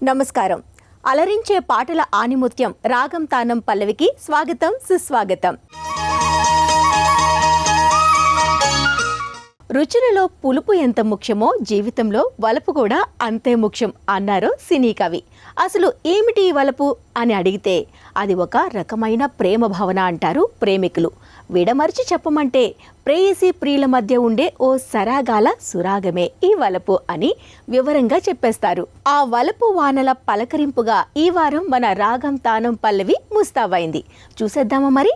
నమస్కారం. అలరించే పాటల ఆణిముత్యం రాగం తానం పల్లవికి స్వాగతం, సుస్వాగతం. రుచులలో పులుపు ఎంత ముఖ్యమో జీవితంలో వలపు కూడా అంతే ముఖ్యం అన్నారు సినీ కవి. అసలు ఏమిటి వలపు అని అడిగితే అది ఒక రకమైన ప్రేమ భావన అంటారు ప్రేమికులు. విడమర్చి చెప్పమంటే ప్రేయసి ప్రియుల మధ్య ఉండే ఓ సరాగాల సురాగమే ఈ వలపు అని వివరంగా చెప్పేస్తారు. ఆ వలపు వానల పలకరింపుగా ఈ వారం మన రాగం తానం పల్లవి ముస్తాబైంది. చూసేద్దామా మరి?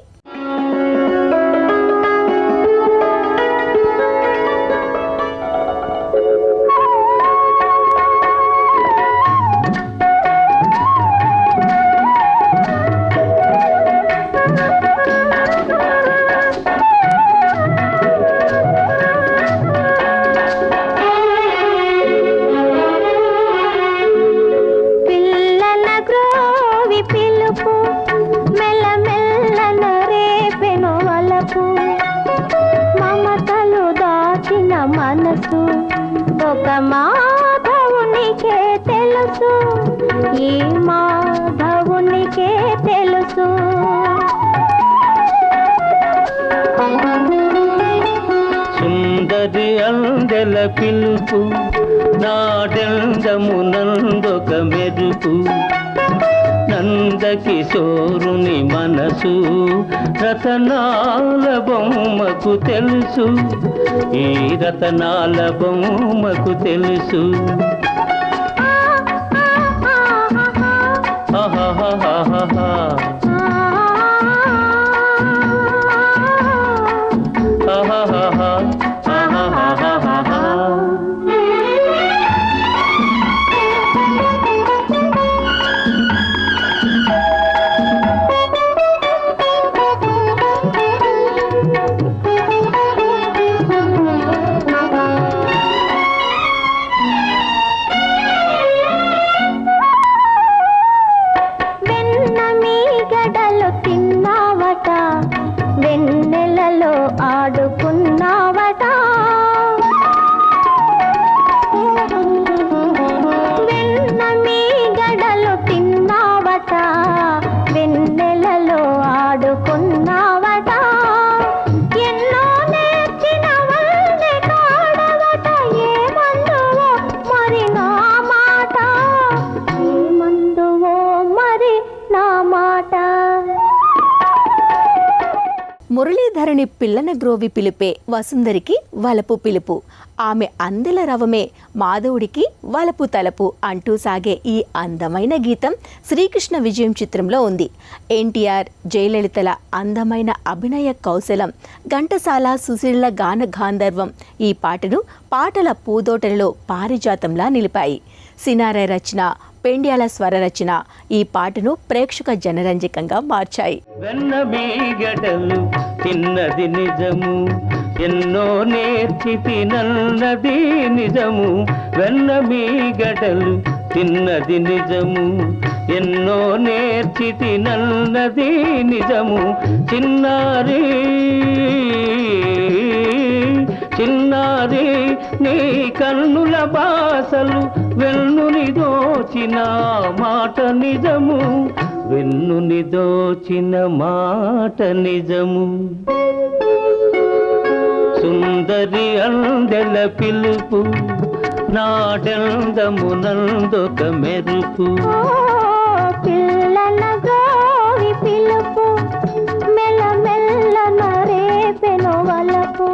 మనసు ఒక మాధవునికే తెలుసు, ఈ మాధవునికే తెలుసు. సుందరి అందెల పిలుపు నాడెందమునందొక మెరుపు, నందకిశోరుని మనసు రతనాల బొమ్మకు తెలుసు, ఈ రతనాల బొమ్మకు తెలుసు. ఆహాహాహాహా ఆహాహాహా ఆహాహాహాహా. వెన్నెలలో ఆడుకున్నావట, వెన్న మీ గడలు తిన్నావట, వెన్నెలలో ఆడుకున్నావట, ఎన్నో నేర్చిన వల్లే కాడవట, ఏమందువో మరి నా మాట, ఏమందువో మరి నా మాట. మురళీధరుని పిల్లన గ్రోవి పిలిపే వసుంధరికి వలపు పిలుపు, ఆమె అందెల రవమే మాధవుడికి వలపు తలపు అంటూ సాగే ఈ అందమైన గీతం శ్రీకృష్ణ విజయం చిత్రంలో ఉంది. ఎన్టీఆర్, జయలలితల అందమైన అభినయ కౌశలం, ఘంటసాల, సుశీల గాన గాంధర్వం ఈ పాటను పాటల పూదోటలలో పారిజాతంలా నిలిపాయి. సినారే రచన, పెండ్యాల స్వర రచన ఈ పాటను ప్రేక్షక జనరంజకంగా మార్చాయి. వెన్న మీ గడలు తిన్నది నిజము, ఎన్నో నేర్చి తినన్నది నిజము, వెన్న మీ గడలు తిన్నది నిజము, ఎన్నో నేర్చి తినన్నది నిజము. చిన్నారి చిన్నారి నీ కన్నుల బాసలు వెన్నుని దోచిన మాట నిజము, వెన్నుని దోచిన మాట నిజము. సుందరి అందెల పిలుపు నాడెందమునందొక మెరుపు, పిల్లల గోవి పిలుపు మెల్ల మెల్లన రేపెను వలపు.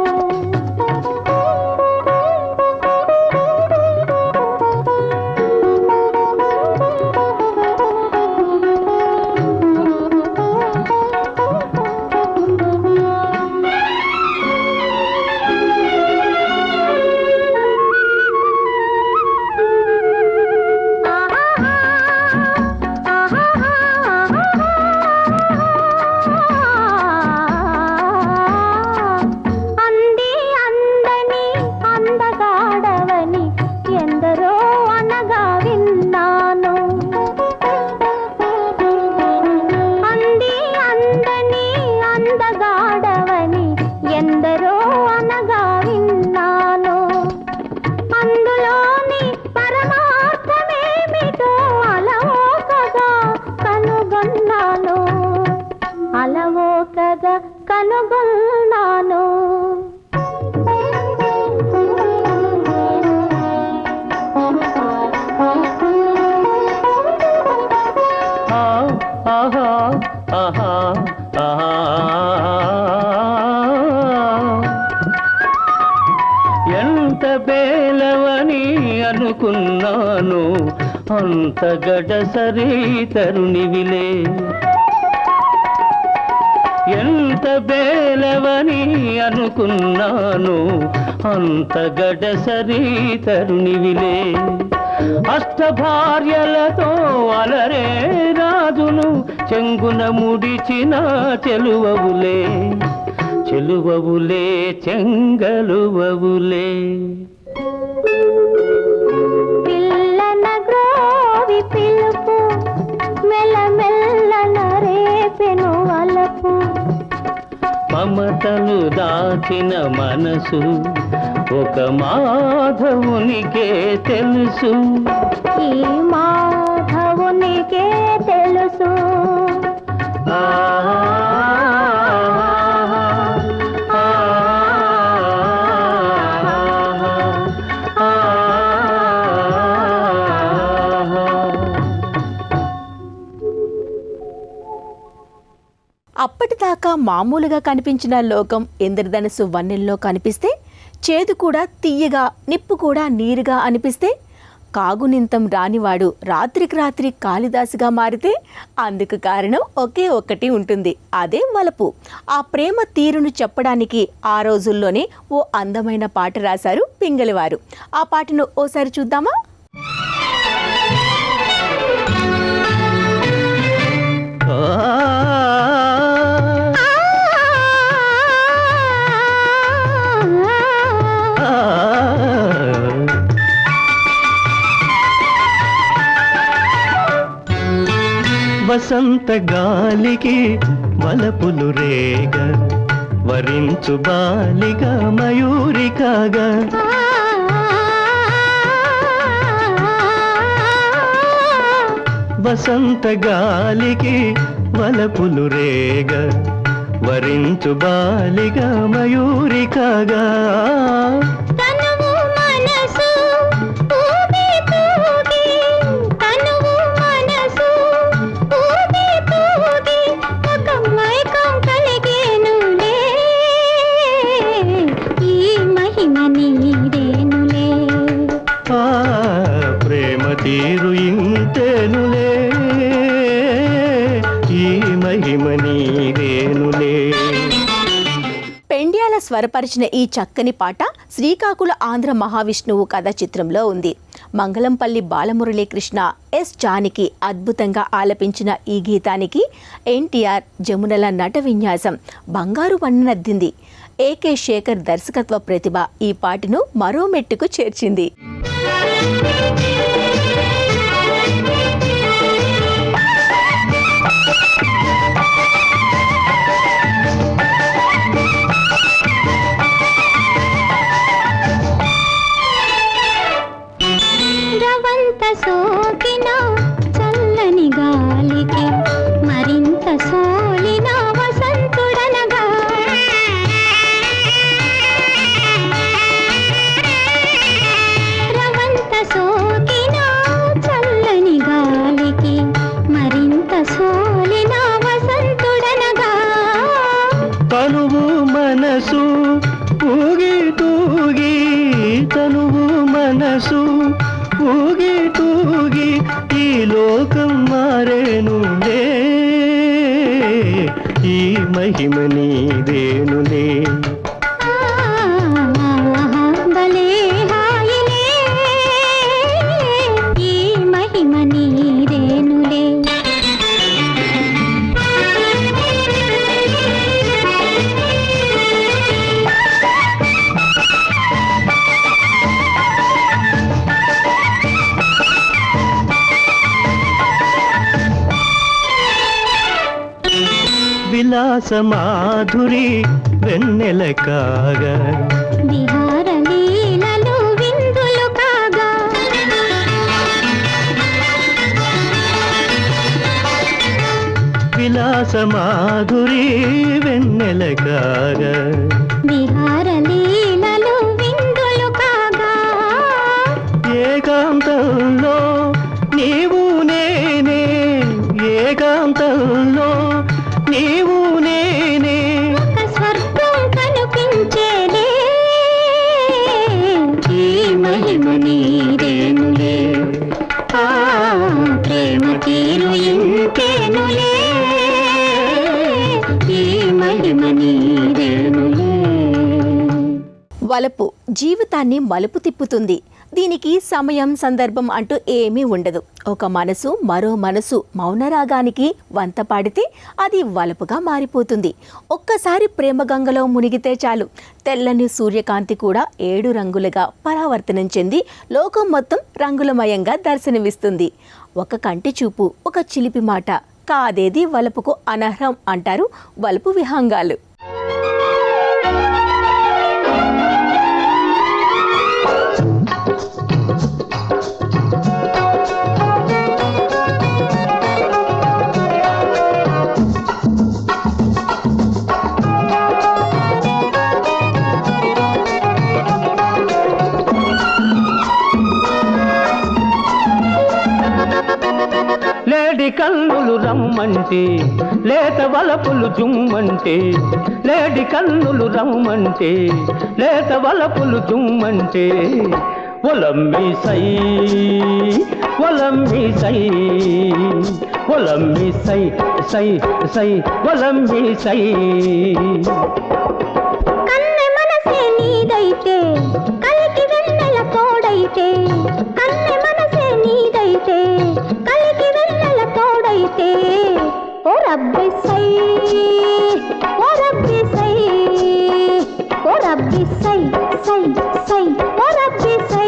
కనుగొన్నాను. ఆహా ఆహా ఆహా ఎంత బేలవని అనుకున్నాను, అంత గడసరి తరుణివిలే. ఎంత బేలవని అనుకున్నాను, అంత గడసరి తరుణివిలే. అష్టభార్యలతో అలరే రాజును చెంగున ముడిచిన చెలువవులే, చెలువవులే చెంగలువవులే. పిల్లన గ్రోవి పిలుపు మెల్లమెల్లన రేపెను వలపు. మమతలు దాచిన మనసు ఒక మాధవునికే తెలుసు, ఈ మాధవునికే తెలుసు. అప్పటిదాకా మామూలుగా కనిపించిన లోకం ఇంద్రధనుసు వన్నెల్లో కనిపిస్తే, చేదు కూడా తియ్యగా, నిప్పు కూడా నీరుగా అనిపిస్తే, కాగునింతం రానివాడు రాత్రికి రాత్రి కాళిదాసుగా మారితే అందుకు కారణం ఒకే ఒక్కటి ఉంటుంది, అదే వలపు. ఆ ప్రేమ తీరును చెప్పడానికి ఆ రోజుల్లోనే ఓ అందమైన పాట రాశారు పింగళివారు. ఆ పాటను ఓసారి చూద్దామా? వసంత గాలికి వలపులు రేగ, వరించు బాలిగా మయూరికాగా. వసంత గాలికి వలపులు రేగ, వరించు బాలిగా మయూరికాగా. తీరు ఇంతేనులే, ఈ మహిమ నీవేనులే. పెండ్యాల స్వరపరిచిన ఈ చక్కని పాట శ్రీకాకుళ ఆంధ్ర మహావిష్ణువు కథ చిత్రంలో ఉంది. మంగళంపల్లి బాలమురళీకృష్ణ, ఎస్ జానకి అద్భుతంగా ఆలపించిన ఈ గీతానికి ఎన్టీఆర్, జమునల నట విన్యాసం బంగారు వన్నెనద్దింది. ఏకే శేఖర్ దర్శకత్వ ప్రతిభ ఈ పాటను మరో మెట్టుకు చేర్చింది. సోకిన చల్లని గాలికి మరింత సోలిన వసంతుడనగా. రవంత సోకిన చల్లని గాలికి మరింత సోలిన వసంతుడనగా. తనువు మనసు ఊగి తూగి, తనువు మనసు ఊగి తూగి, ఈ లోకం మారేనులే, ఈ మహిమ నీవేనులే. భలే హాయిలే, ఈ మహిమ నీవేనులే. విలాస మాధురి వెన్నెల కాగా, విహార లీలలు విందులు కాగా. విలాస మాధురి వెన్నెల కాగా విహార లీలలు విందులు కాగా ఏకాంతంలో నీవు నేనే ఏకాంతంలో నీవు నేనే ఒక స్వర్గం కనిపించేలే ఈ మహిమ నీదేనులే ఆ ప్రేమ తీరు ఇంతేనులే ఈ మహిమ నీదేనులే. వలపు జీవితాన్ని మలుపు తిప్పుతుంది. దీనికి సమయం సందర్భం అంటూ ఏమీ ఉండదు. ఒక మనసు మరో మనసు మౌనరాగానికి వంత పాడితే అది వలపుగా మారిపోతుంది. ఒక్కసారి ప్రేమగంగలో మునిగితే చాలు, తెల్లని సూర్యకాంతి కూడా 7 రంగులుగా పరావర్తనం చెంది లోకం మొత్తం రంగులమయంగా దర్శనమిస్తుంది. ఒక కంటి చూపు, ఒక చిలిపి మాట కాదేది వలపుకు అనర్హం అంటారు వలపు విహంగాలు. లేడి కన్నులు రమ్మంటే లేత వలపులు జుమ్మంటే లేడి కన్నులు రమ్మంటే లేత వలపులు జుమ్మంటే ఒలమ్మి సై ఒలమ్మి సై ఒలమ్మి సై సై సై ఒలమ్మి సై. కన్నె మనసే నీదైతే కలికి వెన్నెల తోడైతే కన్నె మనసే నీదైతే కలికి వెన్నెల తోడైతే ఓ రబ్బి సై ఓ రబ్బి సై ఓ రబ్బి సై సై సై ఓ రబ్బి సై.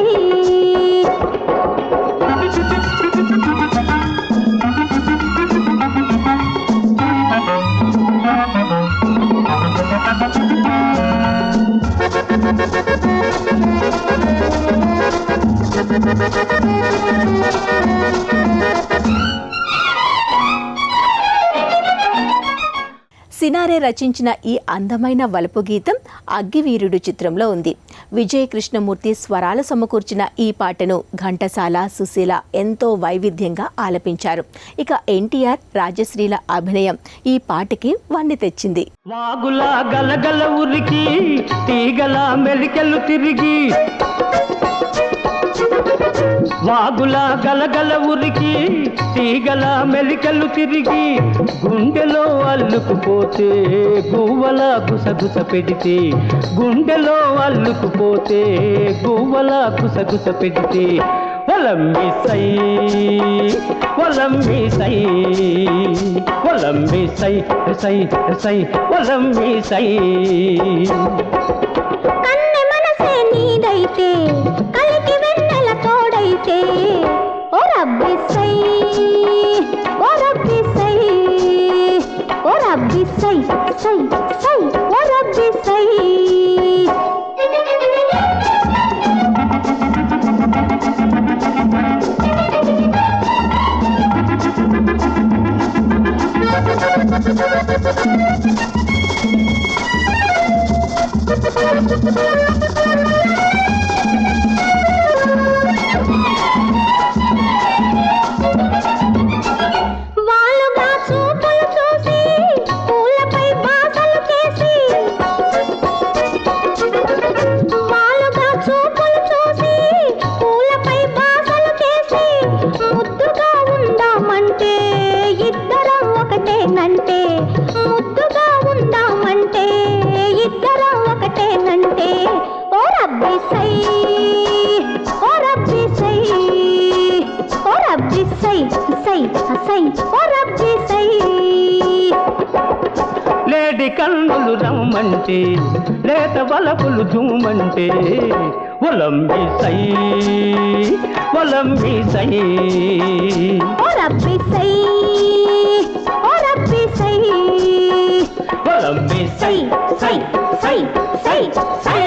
సినారే రచించిన ఈ అందమైన వలపు గీతం అగ్గివీరుడు చిత్రంలో ఉంది. విజయ్ కృష్ణమూర్తి స్వరాలు సమకూర్చిన ఈ పాటను ఘంటసాల, సుశీల ఎంతో వైవిధ్యంగా ఆలపించారు. ఇక ఎన్టీఆర్, రాజశ్రీల అభినయం ఈ పాటకి వన్నె తెచ్చింది. వాగులా గలగల ఉరికి తీగల మెలికెలు తిరిగి వాగులా గలగల ఉరికి తీగల మెలికలు తిరిగి గుండెలో అల్లుకుపోతే గువ్వల గుసగుస పెడితే గుండెలో అల్లుకుపోతే గువ్వల గుసగుస పెడితే ఒలమ్మి సై ఒలమ్మి సై ఒలమ్మి సై సై సై ఒలమ్మి సై. కన్నె మనసే నీదైతే కలికి వెన్నెల తోడైతే ఓ రబ్బి సై ఓ రబ్బి సై ఓ రబ్బి సై సై సై ఓ రబ్బి సై. వాలుగా చూపులు చూసి పూలపై బాసలు చేసి వాలుగా చూపులు చూసి పూలపై బాసలు చేసి ముద్దుగా ఉందామంటే ఇద్దరం ఒకటేనంటే ముద్దుగా ఉందామంటే ఇద్దరం ఒకటేనంటే ఓ రబ్బి సై ఓ రబ్బి సై ఓ రబ్బి సై సై సై ఓ రబ్బి సై. లేడి కన్నులు రమ్మంటే లేత వలపులు జుమ్మంటే ఒలమ్మి సై ఒలమ్మి సై ఓ రబ్బి సై ఓ రబ్బి సై ఒలమ్మి సై సై సై సై సై.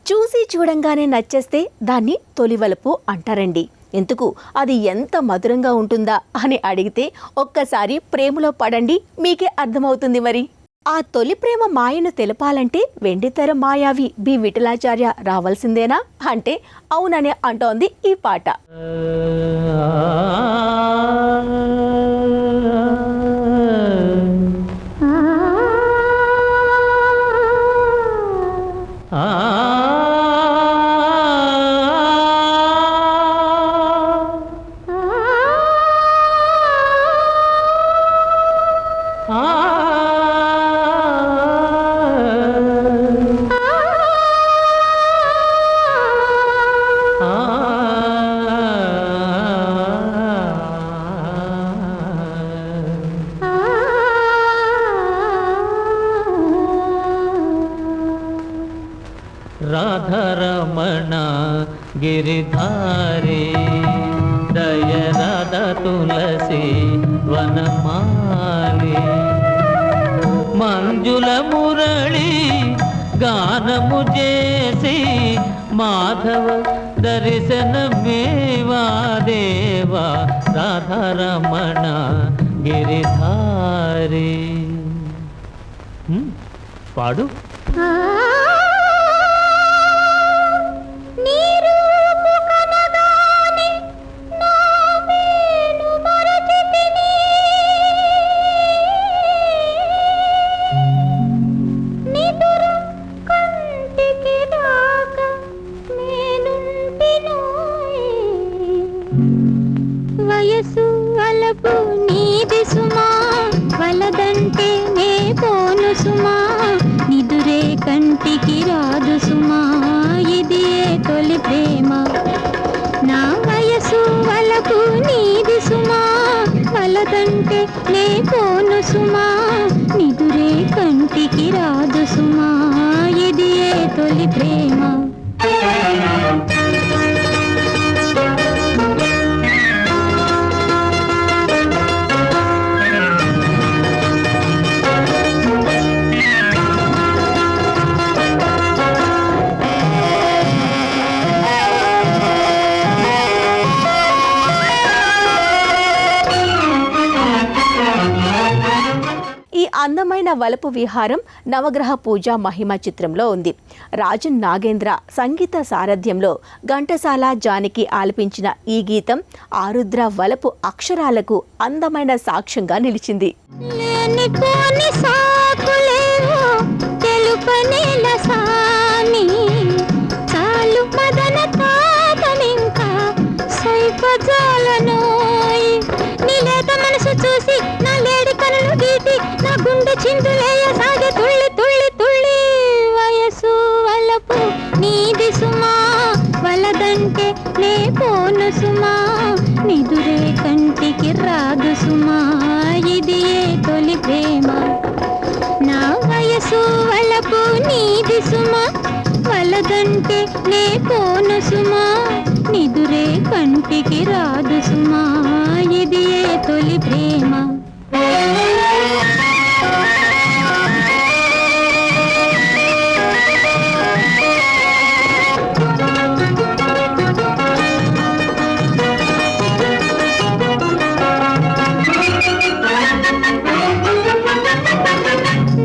చూసి చూడంగానే నచ్చేస్తే దాన్ని తొలివలపు అంటారండి. ఎందుకు అది ఎంత మధురంగా ఉంటుందా అని అడిగితే ఒక్కసారి ప్రేమలో పడండి, మీకే అర్థమవుతుంది. మరి ఆ తొలి ప్రేమ మాయను తెలపాలంటే వెండితెర మాయావి బి విఠలాచార్య రావాల్సిందేనా అంటే అవుననే అంటోంది ఈ పాట. రాధారమణ గిరిధారి దయ రాధా తులసి వనమాలి మంజుల మురళి గానము చేసి మాధవ దర్శనమేవా దేవా రాధారమణ గిరిధారి. పాడు. వయసు వలపు నీది సుమా, వలదంటే నే పోను సుమా, నిదురే కంటికి రాదు సుమా, ఇది తొలి ప్రేమ. నా వయసు వలపు నీది సుమా, వలదంటే నే పోను సుమా, నిదురే కంటికి రాదు సుమా, ఇది తొలి ప్రేమ. ఈ అందమైన వలపు విహారం నవగ్రహ పూజ మహిమ చిత్రంలో ఉంది. రాజన్ నాగేంద్ర సంగీత సారథ్యంలో ఘంటసాల జానకి ఆలపించిన ఈ గీతం ఆరుద్ర వలపు అక్షరాలకు అందమైన సాక్ష్యంగా నిలిచింది. చూసి నా లేడి కనులు గీతి నా గుండె చిందులేయ సాగే తుళ్ళి తుళ్ళి తుళ్ళి. వయసు వలపు నీది సుమా, వలదంటే నే పోను సుమా, నిదురే కంటికి రాదు సుమా, ఇది తొలి ప్రేమ. నా వయసు వలపు నీది సుమా, వలదంటే నే పోను సుమా, నిదురే కంటికి రాదు సుమా, ఇది తొలి ప్రేమ.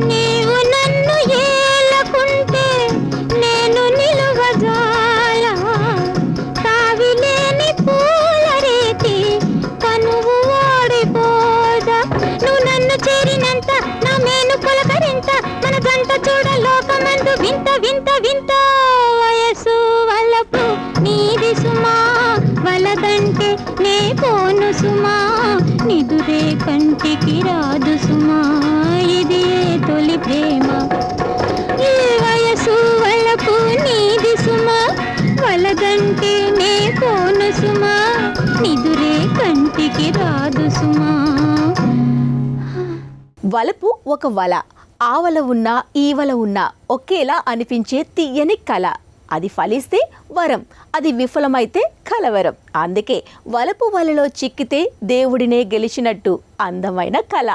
నీవు నన్ను ఏలకుంటే నేను నిలువజాల, తావిలేని పూల రేతి కనువు ఓడిపోదా, నువ్వు నన్ను చేరినంత నా మేను పులకరింత, మన జంట చూడ లోకమందు వింత వింత వింత. వయసు వలపు నీది సుమా, వలదంటే నే పోను సుమా, నిదురే కంటికి రాదు సుమా, ఇది తొలి ప్రేమ. ఈ వయసు వలపు నీది సుమా, వలదంటే నే పోను సుమా, నిదురే కంటికి రాదు సుమా. వలపు ఒక వల, ఆవల ఉన్నా ఈవల ఉన్నా ఒకేలా అనిపించే తీయని కళ. అది ఫలిస్తే వరం, అది విఫలమైతే కలవరం. అందుకే వలపు వలలో చిక్కితే దేవుడినే గెలిచినట్టు అందమైన కళ.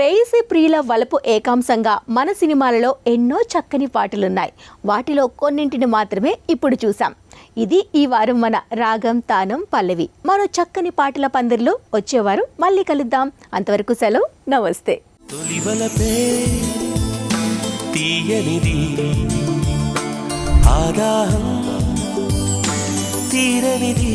ప్రేయసి ప్రియుల వలపు ఏకాంశంగా మన సినిమాలలో ఎన్నో చక్కని పాటలున్నాయి. వాటిలో కొన్నింటిని మాత్రమే ఇప్పుడు చూసాం. ఇది ఈ వారం మన రాగం తానం పల్లవి. మరో చక్కని పాటల పందిరిలో వచ్చేవారు మళ్ళీ కలుద్దాం. అంతవరకు సెలవు, నమస్తే. తొలివలపే తీయనిది ఆదాహం తీరనిది